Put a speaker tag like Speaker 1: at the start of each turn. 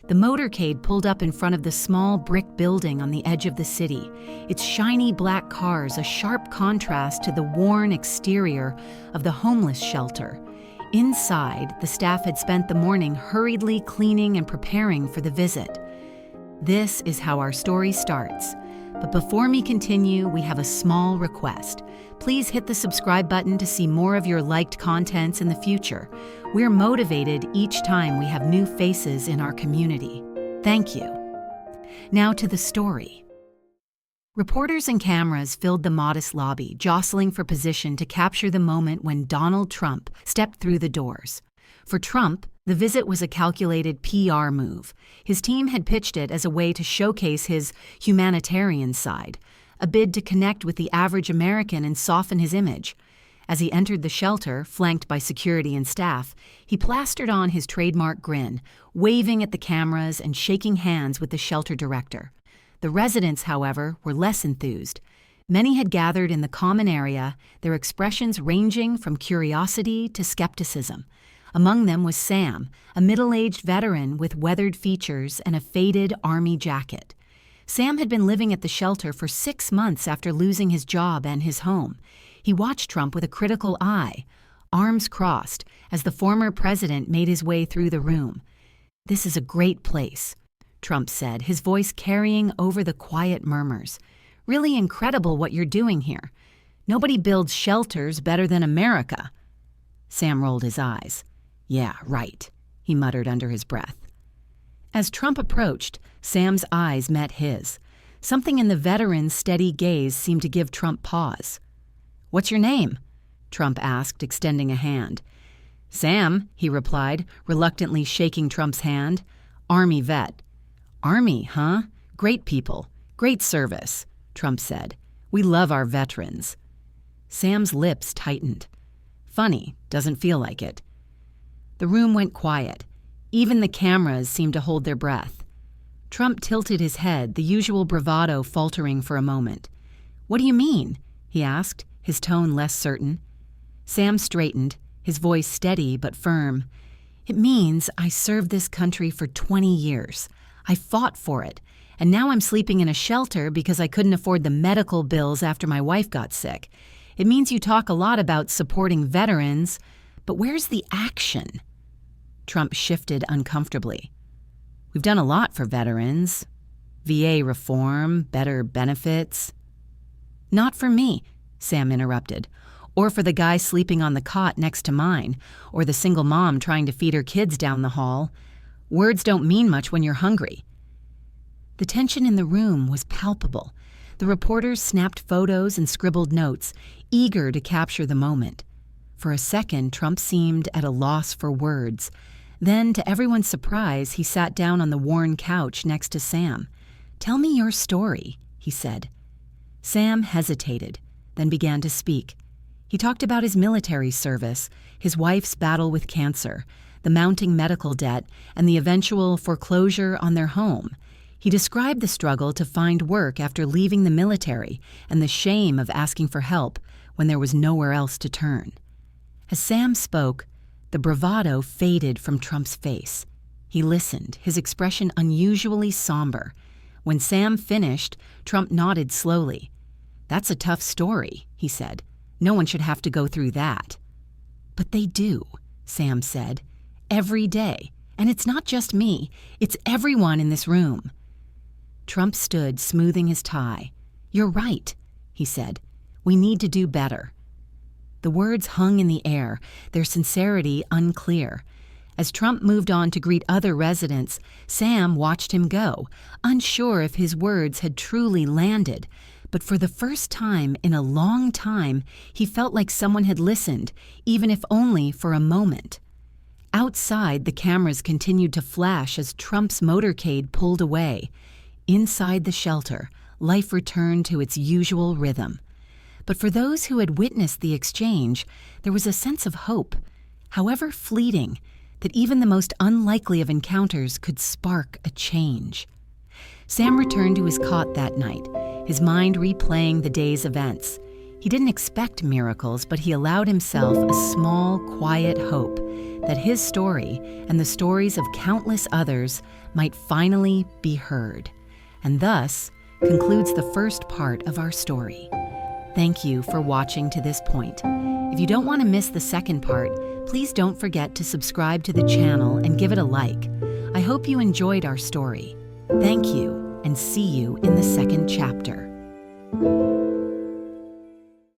Speaker 1: The motorcade pulled up in front of the small brick building on the edge of the city, its shiny black cars a sharp contrast to the worn exterior of the homeless shelter. Inside, the staff had spent the morning hurriedly cleaning and preparing for the visit. This is how our story starts. But before we continue, we have a small request. Please hit the subscribe button to see more of your liked contents in the future. We're motivated each time we have new faces in our community. Thank you. Now to the story. Reporters and cameras filled the modest lobby, jostling for position to capture the moment when Donald Trump stepped through the doors. For Trump, the visit was a calculated PR move. His team had pitched it as a way to showcase his humanitarian side, a bid to connect with the average American and soften his image. As he entered the shelter, flanked by security and staff, he plastered on his trademark grin, waving at the cameras and shaking hands with the shelter director. The residents, however, were less enthused. Many had gathered in the common area, their expressions ranging from curiosity to skepticism. Among them was Sam, a middle-aged veteran with weathered features and a faded army jacket. Sam had been living at the shelter for 6 months after losing his job and his home. He watched Trump with a critical eye, arms crossed, as the former president made his way through the room. "This is a great place," Trump said, his voice carrying over the quiet murmurs. "Really incredible what you're doing here. Nobody builds shelters better than America." Sam rolled his eyes. "Yeah, right," he muttered under his breath. As Trump approached, Sam's eyes met his. Something in the veteran's steady gaze seemed to give Trump pause. "What's your name?" Trump asked, extending a hand. "Sam," he replied, reluctantly shaking Trump's hand. "Army vet." "Army, huh? Great people. Great service," Trump said. "We love our veterans." Sam's lips tightened. "Funny, doesn't feel like it." The room went quiet. Even the cameras seemed to hold their breath. Trump tilted his head, the usual bravado faltering for a moment. "What do you mean?" he asked, his tone less certain. Sam straightened, his voice steady but firm. "It means I served this country for 20 years. I fought for it, and now I'm sleeping in a shelter because I couldn't afford the medical bills after my wife got sick. It means you talk a lot about supporting veterans, but where's the action?" Trump shifted uncomfortably. "We've done a lot for veterans. VA reform, better benefits." "Not for me," Sam interrupted, "or for the guy sleeping on the cot next to mine, or the single mom trying to feed her kids down the hall. Words don't mean much when you're hungry." The tension in the room was palpable. The reporters snapped photos and scribbled notes, eager to capture the moment. For a second, Trump seemed at a loss for words. Then, to everyone's surprise, he sat down on the worn couch next to Sam. "Tell me your story," he said. Sam hesitated, then began to speak. He talked about his military service, his wife's battle with cancer, the mounting medical debt, and the eventual foreclosure on their home. He described the struggle to find work after leaving the military and the shame of asking for help when there was nowhere else to turn. As Sam spoke, the bravado faded from Trump's face. He listened, his expression unusually somber. When Sam finished, Trump nodded slowly. "That's a tough story," he said. "No one should have to go through that." "But they do," Sam said. "Every day. And it's not just me. It's everyone in this room." Trump stood, smoothing his tie. "You're right," he said. "We need to do better." The words hung in the air, their sincerity unclear. As Trump moved on to greet other residents, Sam watched him go, unsure if his words had truly landed. But for the first time in a long time, he felt like someone had listened, even if only for a moment. Outside, the cameras continued to flash as Trump's motorcade pulled away. Inside the shelter, life returned to its usual rhythm. But for those who had witnessed the exchange, there was a sense of hope, however fleeting, that even the most unlikely of encounters could spark a change. Sam returned to his cot that night, his mind replaying the day's events. He didn't expect miracles, but he allowed himself a small, quiet hope that his story and the stories of countless others might finally be heard, and thus concludes the first part of our story. Thank you for watching to this point. If you don't want to miss the second part, please don't forget to subscribe to the channel and give it a like. I hope you enjoyed our story. Thank you, and see you in the second chapter.